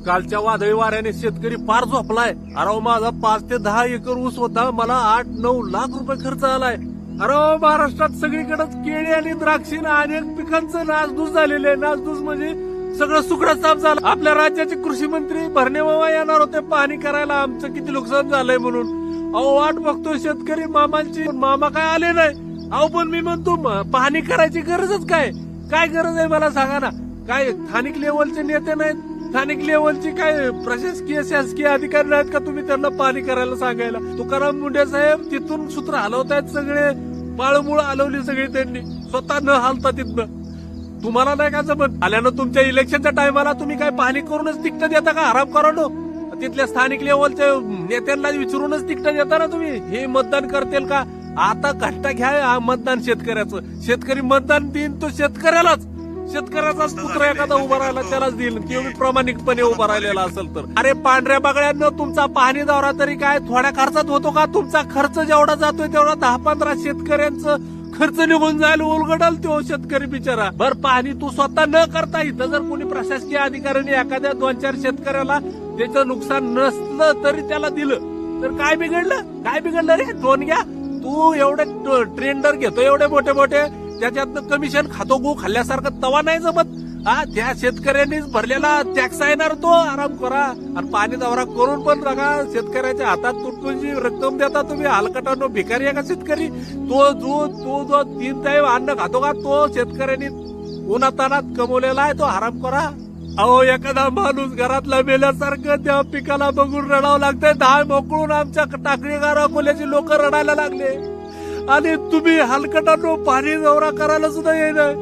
कालच्या वादळी वाऱ्याने शेतकरी फार झोपलाय. अरे माझा 5 ते 10 एकर ऊस होता, मला 8-9 लाख रुपये खर्च आलाय. अरे महाराष्ट्रात सगळीकडेच केळी आणि द्राक्षी अनेक पिकांचं नासधूस झालेलं आहे. नासधूस म्हणजे सगळं सुकडा साफ झालं. आपल्या राज्याचे कृषी मंत्री भरणे बाबा येणार होते पाहणी करायला, आमचं किती नुकसान झालंय म्हणून. अहो वाट बघतोय शेतकरी मामांची, मामा काय आले नाही. अहो पण मी म्हणतो पाहणी करायची गरजच काय गरज आहे मला सांगा ना. काय स्थानिक लेवलचे नेते नाहीत, स्थानिक लेवलची काय प्रशासकीय शासकीय अधिकारी नाहीत का तुम्ही त्यांना पाहणी करायला सांगायला. तुकाराम मुंडे साहेब तिथून सूत्र हलवतायत, सगळे पाळमुळ हलवली सगळी त्यांनी, स्वतः न हालता तिथनं. तुम्हाला नाही का जमत. आल्यानं तुमच्या इलेक्शनच्या टायमाला तुम्ही काय पाहणी करूनच तिकीट देता का आराम करा. तिथल्या स्थानिक लेवलच्या नेत्यांना विचारूनच तिकीट देता ना तुम्ही. हे मतदान करतील का. आता घट्टा घ्या मतदान शेतकऱ्याचं. शेतकरी मतदान देईन तो शेतकऱ्यालाच, शेतकऱ्याचाच पुत्र एखादा उभा राहिला त्यालाच देईल, किंवा प्रामाणिकपणे उभा राहिलेला असेल तर. अरे पांढऱ्या बागड्यांना तुमचा पाहणी दौरा तरी काय थोड्या खर्चात होतो का. तुमचा खर्च जेवढा जातोय तेवढा 10-15 शेतकऱ्यांचं खर्च निघून जायला उलगडाल तो शेतकरी बिचारा. बर पाहणी तू स्वतः न करता इथं जर कोणी प्रशासकीय अधिकाऱ्यांनी एखाद्या 2-4 शेतकऱ्याला त्याचं नुकसान नसलं तरी त्याला दिलं तर काय बिघडलं रे. दोन घ्या तू एवढे ट्रेंडर घेतो एवढे मोठे मोठे, त्याच्यातनं कमिशन खातो गो खाल्ल्यासारखं, तवा नाही जमत. त्या शेतकऱ्यांनीच भरलेला टॅक्स आहे ना तो. आराम करा आणि पाणी दौरा करून पण बघा. शेतकऱ्याच्या हातात तुटूची रक्कम देता तुम्ही. हलकटानो भिकारी आहे का शेतकरी. तो जो 3 टाइम अन्न खातो का तो शेतकऱ्यांनी उन्हातानात कमवलेला आहे तो. आराम करा. अहो एखादा माणूस घरातला मेल्यासारखं त्या पिकाला बघून रडावं लागतंय. 10 मोकळून आमच्या टाकळीगार अकोल्याची लोक रडायला लागले आणि तुम्ही हलकटानो पाणी दौरा करायला सुद्धा येणार.